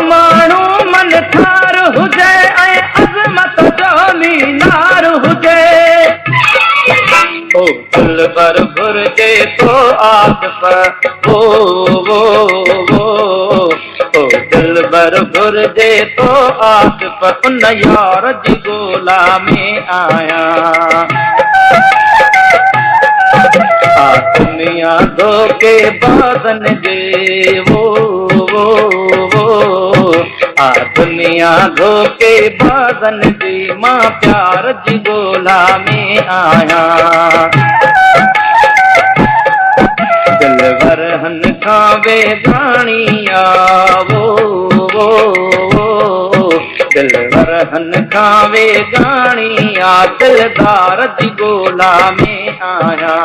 माण्हू मन ठार हुजे ऐं अज़मत जो मीनार हुजे। ओ दिलबर घुर्जे तो आतिफ़ ओ दिलबर घुर्जे तो आतिफ़ उन यार जी ॻोल्हा में आहियां। दुनिया धोखे बाज़न जे दुनिया धोखे बाज़न जी मां प्यार जी ॻोल्हा में आहियां। दिलबर हन खां वेगाणिया दिलबर हन खां वेगाणिया दिलदार जी ॻोल्हा में आहियां।